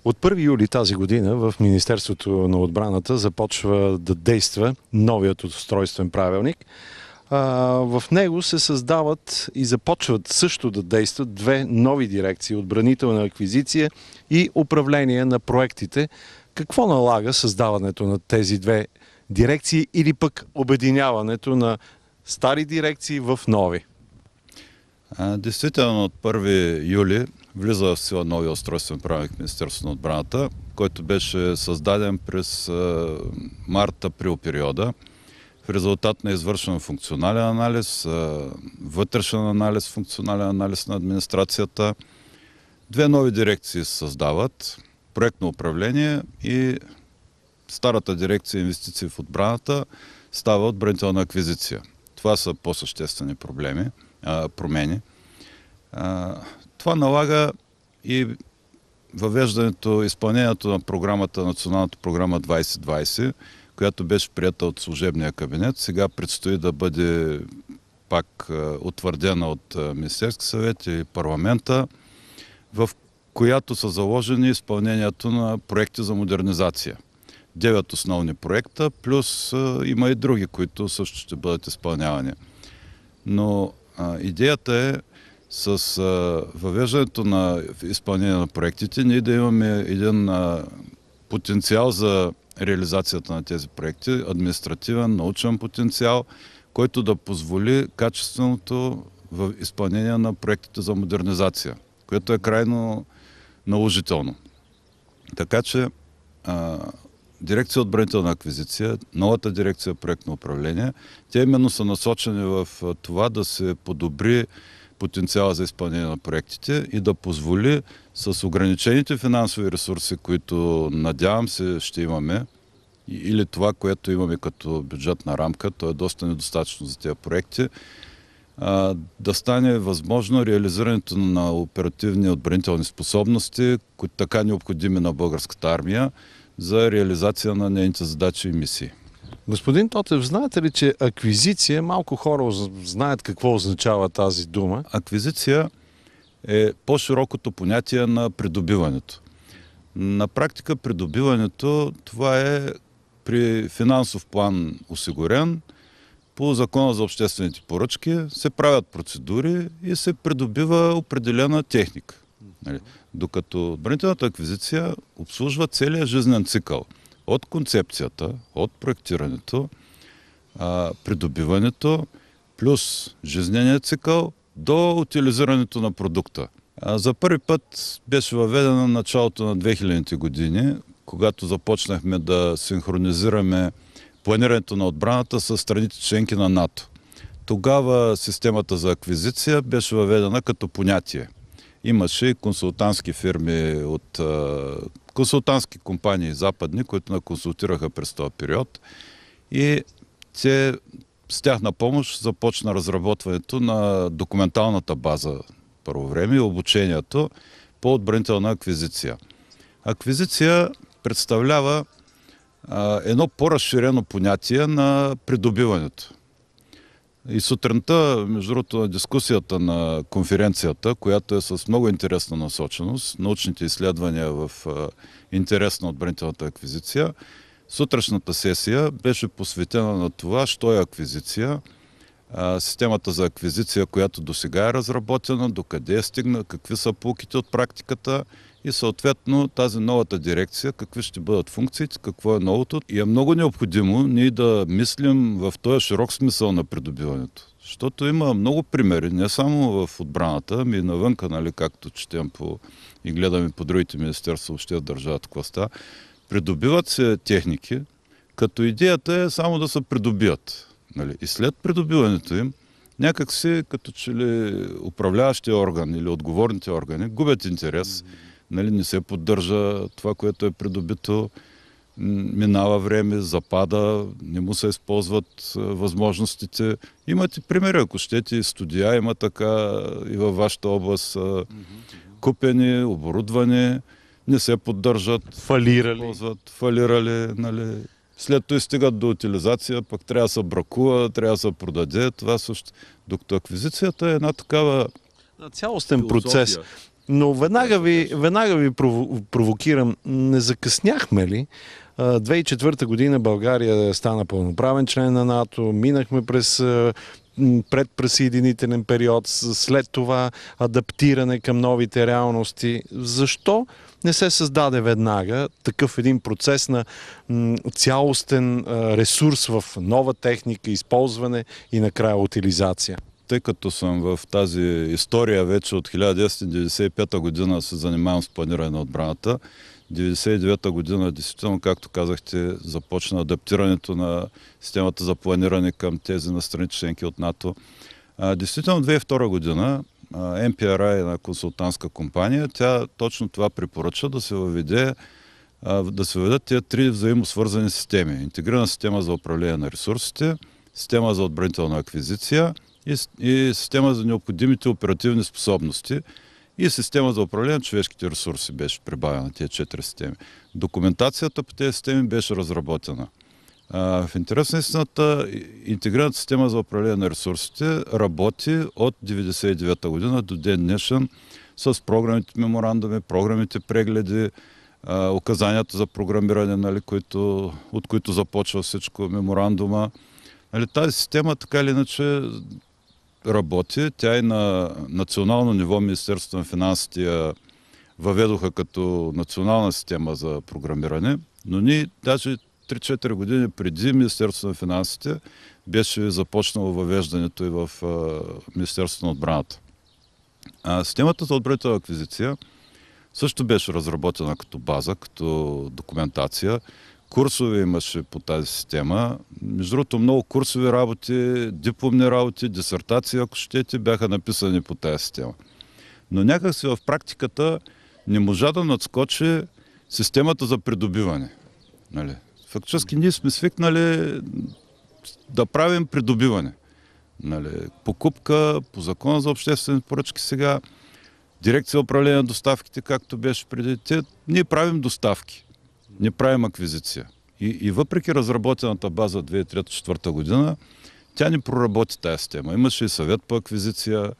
От 1 юли тази година в Министерството на отбраната започва да действа новият устройствен правилник. В него се създават и започват също да действат две нови дирекции – отбранителна аквизиция и управление на проектите. Какво налага създаването на тези две дирекции или пък обединяването на стари дирекции в нови? Действително от 1 юли влиза в сила новия устройствен правилник в Министерството на отбраната, който беше създаден през март-април периода. В резултат на извършен функционален анализ, вътрешен анализ, функционален анализ на администрацията, две нови дирекции се създават. Проектно управление и старата дирекция инвестиции в отбраната става отбранителна аквизиция. Това са по-съществени промени. Това налага и въвеждането, изпълнението на програмата, националната програма 2020, която беше приета от служебния кабинет. Сега предстои да бъде пак утвърдена от Министерски съвет и парламента, в която са заложени изпълнението на проекти за модернизация. 9 основни проекта, плюс има и други, които също ще бъдат изпълнявани. Но идеята е с въвеждането на изпълнение на проектите, ние да имаме един потенциал за реализацията на тези проекти, административен, научен потенциал, който да позволи качественото изпълнение на проектите за модернизация, което е крайно наложително. Така че дирекция отбранителна аквизиция, новата дирекция проектно управление, те именно са насочени в това да се подобри потенциала за изпълнение на проектите и да позволи с ограничените финансови ресурси, които надявам се ще имаме, или това, което имаме като бюджетна рамка, то е доста недостатъчно за тези проекти, да стане възможно реализирането на оперативни отбранителни способности, които така необходими на българската армия, за реализация на нейните задачи и мисии. Господин Тотев, знаете ли, че аквизиция, малко хора знаят какво означава тази дума? Аквизиция е по-широкото понятие на придобиването. На практика придобиването, това е при финансов план осигурен, по Закона за обществените поръчки се правят процедури и се придобива определена техника. Докато отбранителната аквизиция обслужва целия жизнен цикъл. От концепцията, от проектирането, придобиването, плюс жизнения цикъл до утилизирането на продукта. За първи път беше въведена на началото на 2000-те години, когато започнахме да синхронизираме планирането на отбраната с страните членки на НАТО. Тогава системата за аквизиция беше въведена като понятие. Имаше и консултантски фирми от консултантски компании западни, които консултираха през този период и те с тяхна помощ започна разработването на документалната база първо време и обучението по отбранителна аквизиция. Аквизиция представлява едно по-разширено понятие на придобиването. И сутринта, между другото, на дискусията на конференцията, която е с много интересна насоченост, научните изследвания в интерес на отбранителната аквизиция, сутрешната сесия беше посветена на това, що е аквизиция, системата за аквизиция, която досега е разработена, докъде е стигна, какви са поуките от практиката и съответно тази новата дирекция, какви ще бъдат функциите, какво е новото. И е много необходимо ние да мислим в този широк смисъл на придобиването. Защото има много примери, не само в отбраната, ами и навънка, нали, както четем и гледаме по другите министерства, въобще държавата класта. Придобиват се техники, като идеята е само да се придобият. Нали. И след придобиването им, някак си, като че ли управляващия орган или отговорните органи губят интерес, нали, не се поддържа това, което е придобито, минава време, запада, не му се използват възможностите. Имате примери, ако щете, студия има така и във вашата област, купени, оборудвани, не се поддържат, фалирали, нали. След това стигат до утилизация, пък трябва да се бракува, трябва да се продаде, това също. Докато аквизицията е една такава цялостен процес. Но веднага ви провокирам. Не закъсняхме ли? 2004 година България стана пълноправен член на НАТО, минахме през предприсъединителен период, след това адаптиране към новите реалности. Защо не се създаде веднага такъв един процес на цялостен ресурс в нова техника, използване и накрая утилизация? Тъй като съм в тази история вече от 1995 година се занимавам с планиране на отбраната, 1999 година, действително, както казахте, започна адаптирането на системата за планиране към тези на страни членки от НАТО. Действително, 2002 година MPRI е на консултантска компания. Тя точно това препоръча да се въведат тези три взаимосвързани системи. Интегрирана система за управление на ресурсите, система за отбранителна аквизиция и система за необходимите оперативни способности и система за управление на човешките ресурси беше прибавена на тези 4 системи. Документацията по тези системи беше разработена. В интерес на истината, интегрираната система за управление на ресурсите работи от 1999 година до ден днешен с програмните меморандуми, програмните прегледи, указанията за програмиране, нали, от които започва всичко, меморандума. Нали, тази система така или иначе работи. Тя и на национално ниво Министерството на финансите я въведоха като национална система за програмиране, но ние даже 3-4 години преди Министерството на финансите беше започнало въвеждането и в Министерството на отбраната. Системата за отбранителна аквизиция също беше разработена като база, като документация. Курсове имаше по тази система. Между другото, много курсови работи, дипломни работи, дисертации, ако щете, бяха написани по тази система. Но някак си в практиката не можа да надскочи системата за придобиване. Нали? Фактически ние сме свикнали да правим придобиване. Нали? Покупка, по закона за обществени поръчки сега, дирекция управление на доставките, както беше преди. Ние правим доставки, не правим аквизиция. И въпреки разработената база 2003-2004 година, тя не проработи тази система. Имаше и съвет по аквизиция.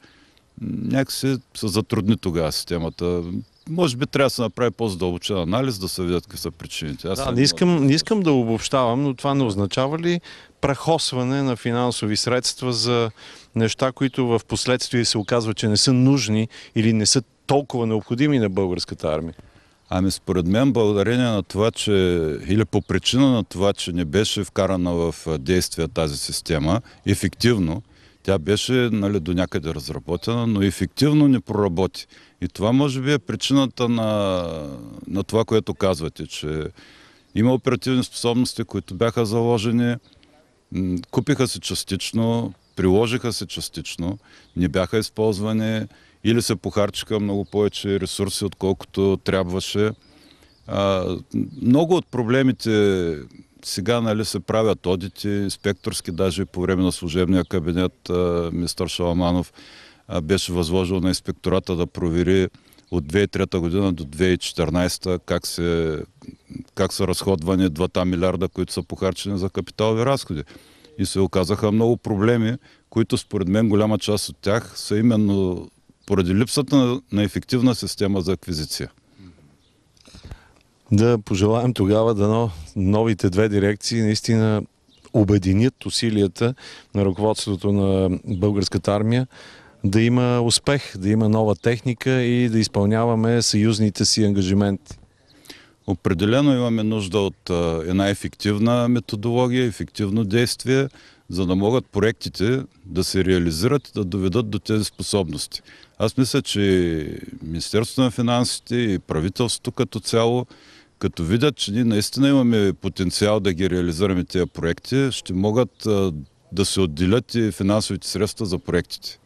Някакси се затрудни тогава системата. Може би трябва да се направи по-задълбочен анализ, да се видят какви са причините. Не искам да обобщавам, но това не означава ли прахосване на финансови средства за неща, които в последствие се оказва, че не са нужни или не са толкова необходими на българската армия? Според мен, благодарение на това, или по причина на това, че не беше вкарана в действие тази система, ефективно, тя беше, нали, до някъде разработена, но ефективно не проработи. И това може би е причината на това, което казвате, че има оперативни способности, които бяха заложени, купиха се частично, приложиха се частично, не бяха използвани или се похарчиха много повече ресурси, отколкото трябваше. Много от проблемите сега, нали, се правят одити, инспекторски, даже по време на служебния кабинет министър Шаламанов беше възложил на инспектората да провери от 2003 година до 2014 как са разходвани 2 милиарда, които са похарчени за капиталови разходи. И се оказаха много проблеми, които според мен голяма част от тях са именно поради липсата на ефективна система за аквизиция. Да пожелаем тогава дано новите 2 дирекции наистина обединят усилията на ръководството на българската армия, да има успех, да има нова техника и да изпълняваме съюзните си ангажименти. Определено имаме нужда от една ефективна методология, ефективно действие, за да могат проектите да се реализират и да доведат до тези способности. Аз мисля, че Министерството на финансите и правителството като цяло, като видят, че ние наистина имаме потенциал да ги реализираме тези проекти, ще могат да се отделят и финансовите средства за проектите.